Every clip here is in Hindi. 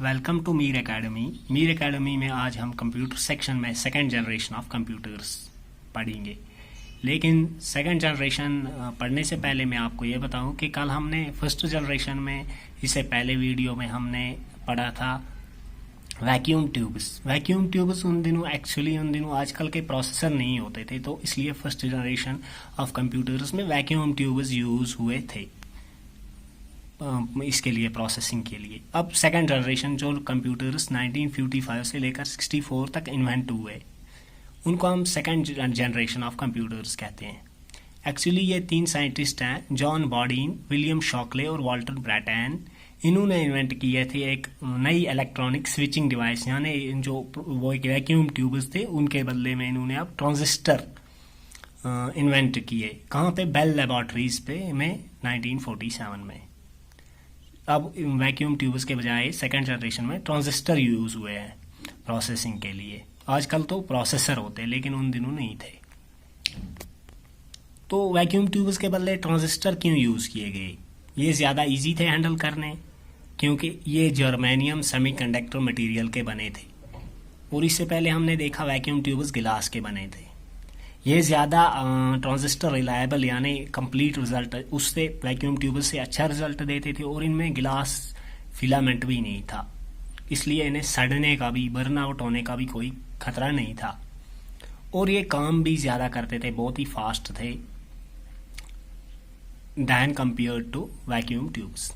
Welcome to Mir academy. Mir academy में आज हम कंप्यूटर सेक्शन में सेकंड जनरेशन ऑफ कंप्यूटर्स पढ़ेंगे। लेकिन सेकंड जनरेशन पढ़ने से पहले मैं आपको ये बताऊं कि कल हमने फर्स्ट जनरेशन में, इससे पहले वीडियो में हमने पढ़ा था वैक्यूम ट्यूब्स। वैक्यूम ट्यूब्स उन दिनों आजकल के प्रोसेसर नहीं होते थे, तो इसलिए फर्स्ट जनरेशन ऑफ कंप्यूटर्स में वैक्यूम ट्यूब्स यूज़ हुए थे इसके लिए, प्रोसेसिंग के लिए। अब सेकंड जनरेशन जो कंप्यूटर्स 1955 से लेकर 64 तक इन्वेंट हुए, उनको हम सेकंड जनरेशन ऑफ कंप्यूटर्स कहते हैं। एक्चुअली ये 3 साइंटिस्ट हैं, जॉन बॉडीन, विलियम शॉकले और वाल्टर ब्रैटन। इन्होंने इन्वेंट किए थे एक नई इलेक्ट्रॉनिक स्विचिंग डिवाइस, यानी जो वो एक वैक्यूम ट्यूब्स थे उनके बदले में इन्होंने अब ट्रांजिस्टर इन्वेंट किए। कहाँ पे? बेल लेबॉर्ट्रीज पे में 1947 में। अब वैक्यूम ट्यूब्स के बजाय सेकंड जनरेशन में ट्रांजिस्टर यूज़ हुए हैं प्रोसेसिंग के लिए। आजकल तो प्रोसेसर होते हैं, लेकिन उन दिनों नहीं थे। तो वैक्यूम ट्यूब्स के बदले ट्रांजिस्टर क्यों यूज़ किए गए? ये ज़्यादा इजी थे हैंडल करने, क्योंकि ये जर्मेनियम सेमीकंडक्टर मटेरियल के बने थे। और इससे पहले हमने देखा वैक्यूम ट्यूब्स गिलास के बने थे। ये ज़्यादा ट्रांजिस्टर रिलायबल यानी कंप्लीट रिजल्ट उससे वैक्यूम ट्यूब्स से अच्छा रिजल्ट देते थे, और इनमें गिलास फिलामेंट भी नहीं था, इसलिए इन्हें सड़ने का भी, बर्न आउट होने का भी कोई खतरा नहीं था। और ये काम भी ज़्यादा करते थे, बहुत ही फास्ट थे than compare to vacuum tubes.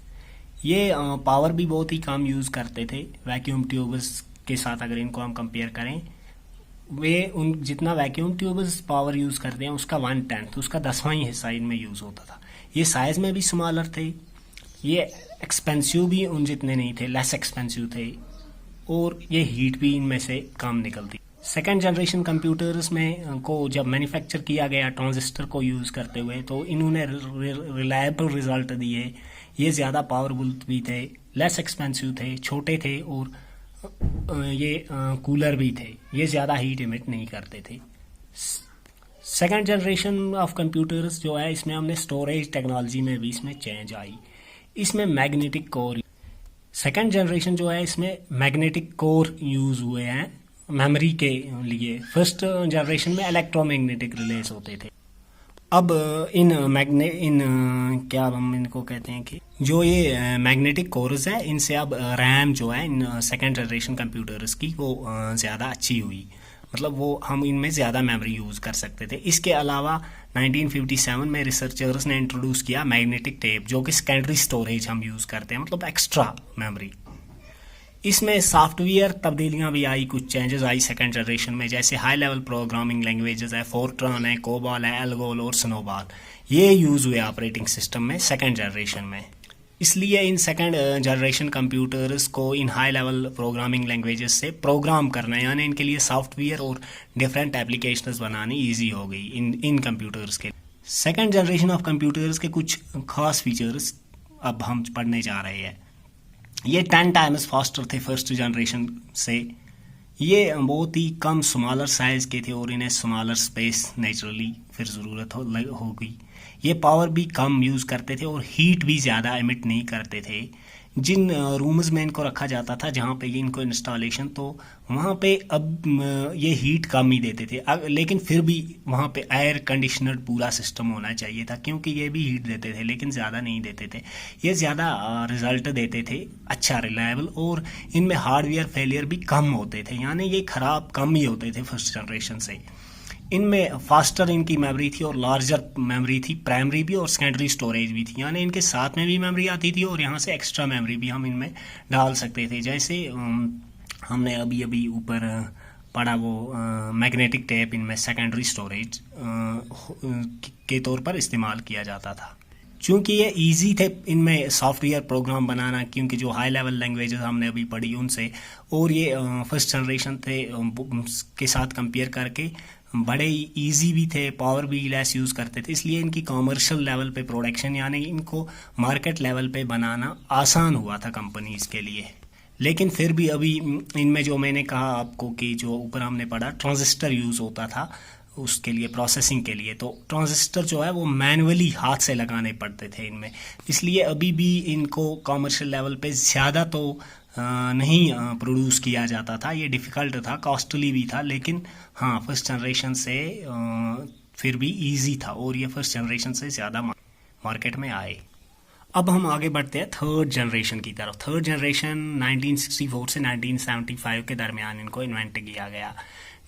ये पावर भी बहुत ही कम यूज़ करते थे वैक्यूम ट्यूब्स के साथ। अगर इनको हम कंपेयर करें, वे उन जितना वैक्यूम ट्यूब्स पावर यूज़ करते हैं उसका 1/10, उसका 10वां ही हिस्सा इनमें यूज़ होता था। ये साइज़ में भी स्मॉलर थे, ये एक्सपेंसिव भी उन जितने नहीं थे, लेस एक्सपेंसिव थे, और ये हीट भी इनमें से कम निकलती। सेकेंड जनरेशन कंप्यूटर्स में को जब मैन्युफैक्चर किया गया ट्रांजिस्टर को यूज़ करते हुए, तो इन्होंने रिलायबल रिजल्ट दिए। ये ज़्यादा पावरफुल भी थे, लेस एक्सपेंसिव थे, छोटे थे, और ये कूलर भी थे। ये ज़्यादा हीट इमिट नहीं करते थे। सेकंड जनरेशन ऑफ कंप्यूटर्स जो है, इसमें हमने स्टोरेज टेक्नोलॉजी में भी इसमें चेंज आई। इसमें मैग्नेटिक कोर, सेकंड जनरेशन जो है इसमें मैग्नेटिक कोर यूज़ हुए हैं मेमोरी के लिए। फर्स्ट जनरेशन में इलेक्ट्रोमैग्नेटिक रिलेस होते थे। अब क्या हम इनको कहते हैं कि जो ये मैग्नेटिक कोर्स है, इनसे अब रैम जो है इन सेकेंड जनरेशन कंप्यूटर्स की वो ज़्यादा अच्छी हुई, मतलब वो हम इनमें ज़्यादा मेमोरी यूज़ कर सकते थे। इसके अलावा 1957 में रिसर्चर्स ने इंट्रोड्यूस किया मैग्नेटिक टेप, जो कि सेकेंडरी स्टोरेज हम यूज़ करते हैं, मतलब एक्स्ट्रा मेमोरी। इसमें सॉफ्टवेयर तब्दीलियां भी आई, कुछ चेंजेस आई सेकंड जनरेशन में, जैसे हाई लेवल प्रोग्रामिंग लैंग्वेजेस है, फोर्ट्रन है, कोबॉल है, एल्गोल और स्नोबॉल। ये यूज़ हुए ऑपरेटिंग सिस्टम में सेकंड जनरेशन में। इसलिए इन सेकंड जनरेशन कंप्यूटर्स को इन हाई लेवल प्रोग्रामिंग लैंग्वेजेस से प्रोग्राम करना, यानी इनके लिए सॉफ्टवेयर और डिफरेंट एप्लीकेशंस बनानी ईजी हो गई इन कंप्यूटर्स के। सेकंड जनरेशन ऑफ कंप्यूटर्स के कुछ खास फीचर्स अब हम पढ़ने जा रहे हैं। ये 10 टाइम्स फास्टर थे फर्स्ट जनरेशन से। ये बहुत ही कम स्मॉलर साइज़ के थे, और इन्हें स्मॉलर स्पेस नेचुरली फिर ज़रूरत हो गई। ये पावर भी कम यूज़ करते थे, और हीट भी ज़्यादा एमिट नहीं करते थे। जिन रूम्स में इनको रखा जाता था, जहाँ पे इनको इंस्टॉलेशन, तो वहाँ पे अब ये हीट कम ही देते थे। लेकिन फिर भी वहाँ पे एयर कंडीशनर पूरा सिस्टम होना चाहिए था, क्योंकि ये भी हीट देते थे, लेकिन ज़्यादा नहीं देते थे। ये ज़्यादा रिजल्ट देते थे, अच्छा रिलायबल, और इनमें हार्डवेयर फेलियर भी कम होते थे, यानी ये ख़राब कम ही होते थे फर्स्ट जनरेशन से। इनमें फास्टर इनकी मेमोरी थी, और लार्जर मेमोरी थी, प्राइमरी भी और सेकेंडरी स्टोरेज भी थी, यानी इनके साथ में भी मेमोरी आती थी, और यहाँ से एक्स्ट्रा मेमोरी भी हम इनमें डाल सकते थे। जैसे हमने अभी ऊपर पढ़ा, वो मैग्नेटिक टेप इनमें सेकेंडरी स्टोरेज के तौर पर इस्तेमाल किया जाता था। चूँकि ये इजी थे इनमें सॉफ्टवेयर प्रोग्राम बनाना, क्योंकि जो हाई लेवल लैंग्वेजेस हमने अभी पढ़ी उनसे, और ये फर्स्ट जनरेशन थे के साथ कंपेयर करके बड़े इजी भी थे, पावर भी लेस यूज़ करते थे, इसलिए इनकी कॉमर्शियल लेवल पे प्रोडक्शन, यानी इनको मार्केट लेवल पे बनाना आसान हुआ था कंपनीज के लिए। लेकिन फिर भी अभी इनमें जो मैंने कहा आपको कि जो ऊपर हमने पढ़ा ट्रांजिस्टर यूज़ होता था, उसके लिए प्रोसेसिंग के लिए, तो ट्रांजिस्टर जो है वो मैनुअली हाथ से लगाने पड़ते थे इनमें, इसलिए अभी भी इनको कॉमर्शियल लेवल पे ज़्यादा तो नहीं प्रोड्यूस किया जाता था। ये डिफ़िकल्ट था, कॉस्टली भी था, लेकिन हाँ फर्स्ट जनरेशन से फिर भी इजी था और ये फर्स्ट जनरेशन से ज़्यादा मार्केट में आए। अब हम आगे बढ़ते हैं थर्ड जनरेशन की तरफ। थर्ड जनरेशन 1964 से 1975 के दरमियान इनको इन्वेंट किया गया।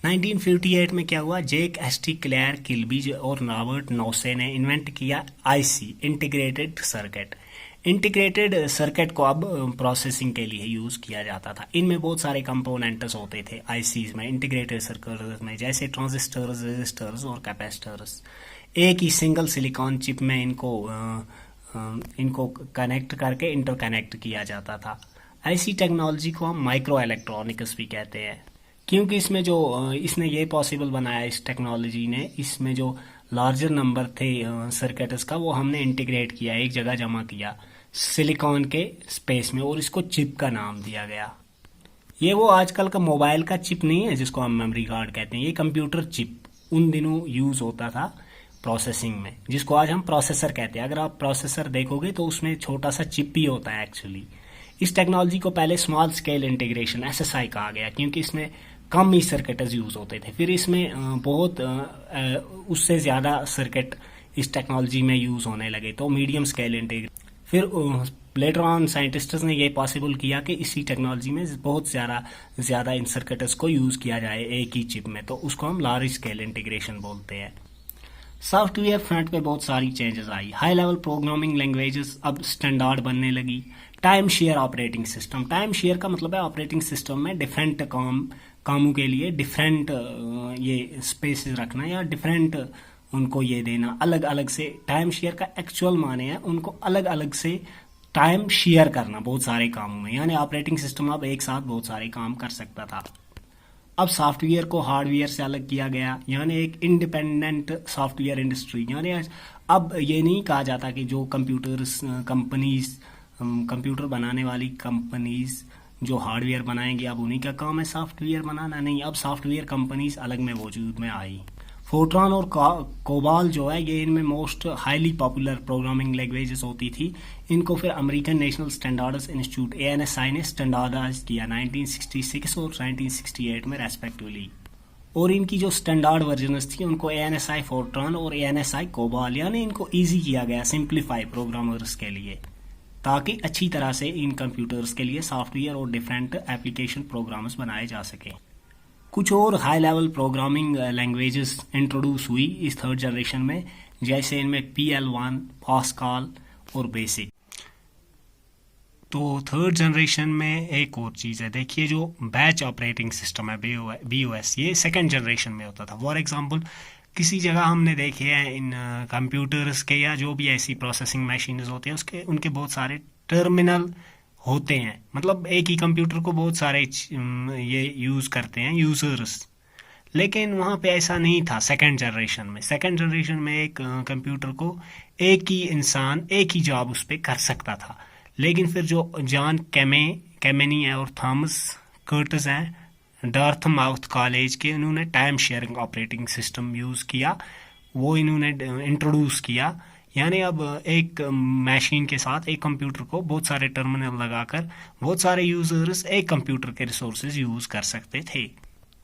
1958 में क्या हुआ, जेक एस.टी. क्लेयर किल्बी और रॉबर्ट नोसे ने इन्वेंट किया IC, integrated circuit. Integrated circuit को अब प्रोसेसिंग के लिए यूज़ किया जाता था। इनमें बहुत सारे कंपोनेंट्स होते थे आईसीज में, इंटीग्रेटेड सर्किट में, जैसे ट्रांजिस्टर्स, रेजिस्टर्स और कैपेसिटर्स। एक ही सिंगल सिलिकॉन चिप में इनको कनेक्ट करके इंटरकनेक्ट किया जाता था। ऐसी टेक्नोलॉजी को हम माइक्रो इलेक्ट्रॉनिक्स भी कहते हैं, क्योंकि इसने ये पॉसिबल बनाया, इस टेक्नोलॉजी ने, इसमें जो लार्जर नंबर थे सर्किट्स का वो हमने इंटीग्रेट किया, एक जगह जमा किया सिलिकॉन के स्पेस में, और इसको चिप का नाम दिया गया। ये वो आजकल का मोबाइल का चिप नहीं है जिसको हम मेमोरी कार्ड कहते हैं, ये कंप्यूटर चिप उन दिनों यूज़ होता था प्रोसेसिंग में, जिसको आज हम प्रोसेसर कहते हैं। अगर आप प्रोसेसर देखोगे तो उसमें छोटा सा चिप ही होता है एक्चुअली। इस टेक्नोलॉजी को पहले स्मॉल स्केल इंटीग्रेशन एसएसआई कहा गया, क्योंकि इसमें कम ही सर्किट्स यूज़ होते थे। फिर इसमें बहुत उससे ज़्यादा सर्किट इस टेक्नोलॉजी में यूज़ होने लगे, तो मीडियम स्केल इंटीग्रेशन। फिर लेटर ऑन साइंटिस्ट्स ने ये पॉसिबल किया कि इसी टेक्नोलॉजी में बहुत ज़्यादा इन सर्किट्स को यूज़ किया जाए एक ही चिप में, तो उसको हम लार्ज स्केल इंटीग्रेशन बोलते हैं। सॉफ्टवेयर फ्रंट पे बहुत सारी चेंजेस आई। हाई लेवल प्रोग्रामिंग लैंग्वेजेस अब स्टैंडर्ड बनने लगी। Time share operating system, time share का मतलब है ऑपरेटिंग सिस्टम में डिफरेंट कामों के लिए डिफरेंट ये स्पेसेस रखना या डिफरेंट उनको ये देना, अलग अलग से। टाइम शेयर का एक्चुअल माने है उनको अलग अलग से टाइम शेयर करना बहुत सारे कामों में, यानी ऑपरेटिंग सिस्टम अब एक साथ बहुत सारे काम कर सकता था। अब सॉफ्टवेयर को हार्डवेयर से अलग किया गया, यानी एक इंडिपेंडेंट सॉफ्टवेयर इंडस्ट्री। यानी अब ये नहीं कहा जाता कि जो कंप्यूटर बनाने वाली कंपनीज जो हार्डवेयर बनाएंगे अब उन्हीं का काम है सॉफ्टवेयर बनाना, नहीं, अब सॉफ्टवेयर कंपनीज अलग में वजूद में आई। फोर्ट्रॉन और कोबाल जो है ये इनमें most highly popular programming languages होती थी। इनको फिर American national standards institute ANSI ने स्टैंडर्डाइज किया 1966 और 1968 में रेस्पेक्टिवली, और इनकी जो स्टैंडर्ड वर्जन्स थी उनको ANSI फोर्ट्रॉन और ANSI कोबाल, यानी इनको ईजी किया गया सिंप्लीफाई प्रोग्रामर्स के लिए, ताकि अच्छी तरह से इन कंप्यूटर्स के लिए सॉफ्टवेयर और डिफरेंट एप्लीकेशन प्रोग्राम्स बनाए जा सकें। कुछ और high level programming languages introduce हुई इस थर्ड जनरेशन में, जैसे इनमें PL1, पास्कल और बेसिक। तो थर्ड जनरेशन में एक और चीज़ है, देखिए जो बैच ऑपरेटिंग सिस्टम है BOS, ये सेकंड जनरेशन में होता था। फॉर एग्जांपल किसी जगह हमने देखे हैं इन कंप्यूटर्स के या जो भी ऐसी प्रोसेसिंग मशीन्स होती हैं उनके बहुत सारे टर्मिनल होते हैं, मतलब एक ही कंप्यूटर को बहुत सारे ये यूज़ करते हैं यूज़र्स, लेकिन वहाँ पे ऐसा नहीं था सेकंड जनरेशन में। सेकंड जनरेशन में एक कंप्यूटर को एक ही इंसान एक ही जॉब उस पर कर सकता था, लेकिन फिर जो जॉन कैमेनी है और थॉमस कर्टिस हैं डार्थमाउथ कॉलेज के, उन्होंने time sharing operating system use किया, वो इन्होंने इंट्रोड्यूस किया। यानी अब एक मशीन के साथ एक कंप्यूटर को बहुत सारे टर्मिनल लगाकर बहुत सारे यूजर्स एक कंप्यूटर के रिसोर्सेज यूज कर सकते थे।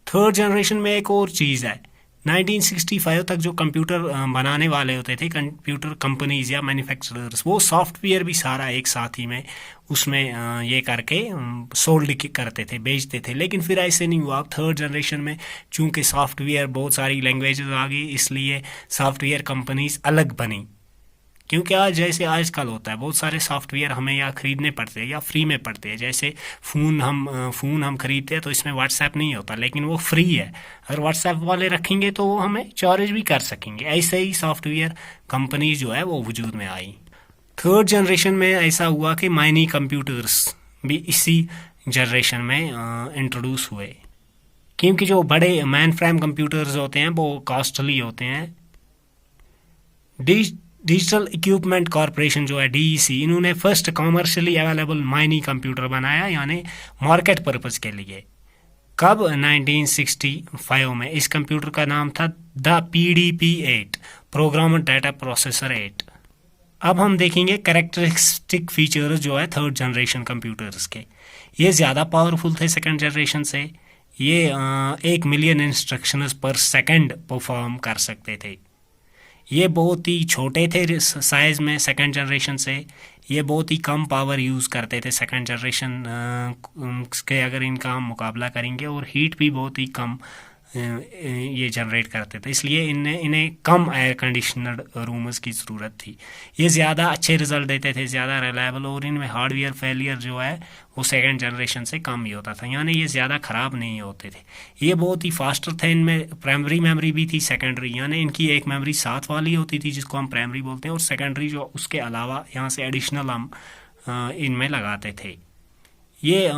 थर्ड जनरेशन में एक और चीज़ है, 1965 तक जो कंप्यूटर बनाने वाले होते थे कंप्यूटर कंपनीज या मैन्युफैक्चरर्स, वो सॉफ्टवेयर भी सारा एक साथ ही में उसमें ये करके सोल्ड करते थे, बेचते थे। लेकिन फिर ऐसे नहीं हुआ। थर्ड जनरेशन में चूंकि सॉफ्टवेयर बहुत सारी लैंग्वेजेस आ गई, इसलिए सॉफ्टवेयर कंपनीज अलग बनी। क्योंकि आज जैसे आजकल होता है बहुत सारे सॉफ्टवेयर हमें या खरीदने पड़ते हैं या फ्री में पड़ते हैं। जैसे फ़ोन हम खरीदते हैं तो इसमें व्हाट्सएप नहीं होता, लेकिन वो फ्री है। अगर व्हाट्सएप वाले रखेंगे तो वो हमें चार्ज भी कर सकेंगे। ऐसे ही सॉफ्टवेयर कंपनी जो है वो वजूद में आई। थर्ड जनरेशन में ऐसा हुआ कि माइनी कंप्यूटर्स भी इसी जनरेशन में इंट्रोड्यूस हुए, क्योंकि जो बड़े मैन फ्रेम कंप्यूटर्स होते हैं वो कॉस्टली होते हैं। डिजिटल इक्विपमेंट कॉरपोरेशन जो है DEC, इन्होंने फर्स्ट कॉमर्शियली अवेलेबल माइनी कंप्यूटर बनाया, यानी मार्केट पर्पस के लिए। कब? 1965 में। इस कंप्यूटर का नाम था the PDP-8, programme data processor 8। अब हम देखेंगे कैरेक्टरिस्टिक फीचर्स जो है थर्ड जनरेशन कंप्यूटर्स के। ये ज़्यादा पावरफुल थे सेकंड जनरेशन से। ये 1 मिलियन इंस्ट्रक्शंस पर सेकंड परफॉर्म कर सकते थे। ये बहुत ही छोटे थे साइज में सेकंड जनरेशन से। ये बहुत ही कम पावर यूज़ करते थे सेकंड जनरेशन के अगर इनका हम मुकाबला करेंगे, और हीट भी बहुत ही कम ये जनरेट करते थे। इसलिए इन्हें कम एयर कंडीशनर्ड रूम्स की ज़रूरत थी। ये ज़्यादा अच्छे रिजल्ट देते थे, ज़्यादा रिलायबल, और इनमें हार्डवेयर फेलियर जो है वो सेकंड जनरेशन से कम ही होता था, यानी ये ज़्यादा ख़राब नहीं होते थे। ये बहुत ही फास्टर थे। इनमें प्राइमरी मेमोरी भी थी, सेकेंडरी, यानी इनकी एक मेमोरी साथ वाली होती थी जिसको हम प्राइमरी बोलते हैं, और सेकेंडरी जो उसके अलावा यहाँ से एडिशनल हम इनमें लगाते थे। ये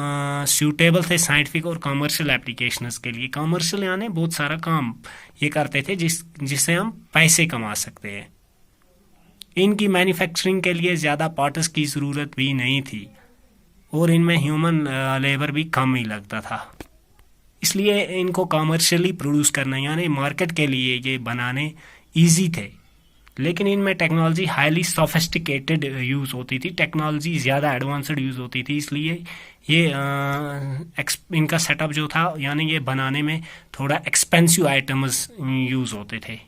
सूटेबल थे साइंटिफिक और कमर्शियल एप्लीकेशंस के लिए। कमर्शियल यानी बहुत सारा काम ये करते थे जिससे हम पैसे कमा सकते हैं। इनकी मैन्युफैक्चरिंग के लिए ज़्यादा पार्ट्स की ज़रूरत भी नहीं थी, और इनमें ह्यूमन लेबर भी कम ही लगता था। इसलिए इनको कमर्शियली प्रोड्यूस करना यानी मार्केट के लिए ये बनाने ईजी थे। लेकिन इनमें टेक्नोलॉजी हाईली सोफिस्टिकेटेड यूज़ होती थी, टेक्नोलॉजी ज़्यादा एडवांस्ड यूज़ होती थी। इसलिए ये इनका सेटअप जो था, यानी ये बनाने में थोड़ा एक्सपेंसिव आइटम्स यूज़ होते थे।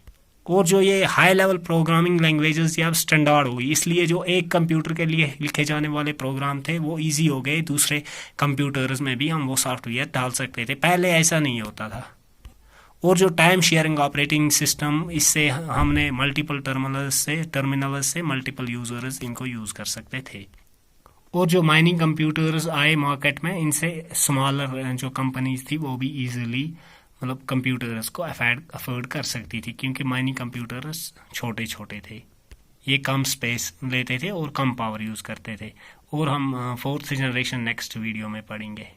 और जो ये हाई लेवल प्रोग्रामिंग लैंग्वेजेस ये अब स्टैंडर्ड हो गई, इसलिए जो एक कंप्यूटर के लिए लिखे जाने वाले प्रोग्राम थे वो इजी हो गए, दूसरे कंप्यूटर्स में भी हम वो सॉफ्टवेयर डाल सकते थे। पहले ऐसा नहीं होता था। और जो टाइम शेयरिंग ऑपरेटिंग सिस्टम, इससे हमने मल्टीपल टर्मिनल्स से मल्टीपल यूजर्स इनको यूज़ कर सकते थे। और जो माइनिंग कंप्यूटर्स आए मार्केट में, इनसे स्मॉलर जो कंपनीज थी वो भी इजीली मतलब कंप्यूटर्स को अफोर्ड कर सकती थी, क्योंकि माइनिंग कंप्यूटर्स छोटे छोटे थे, ये कम स्पेस लेते थे और कम पावर यूज़ करते थे। और हम फोर्थ जनरेशन नेक्स्ट वीडियो में पढ़ेंगे।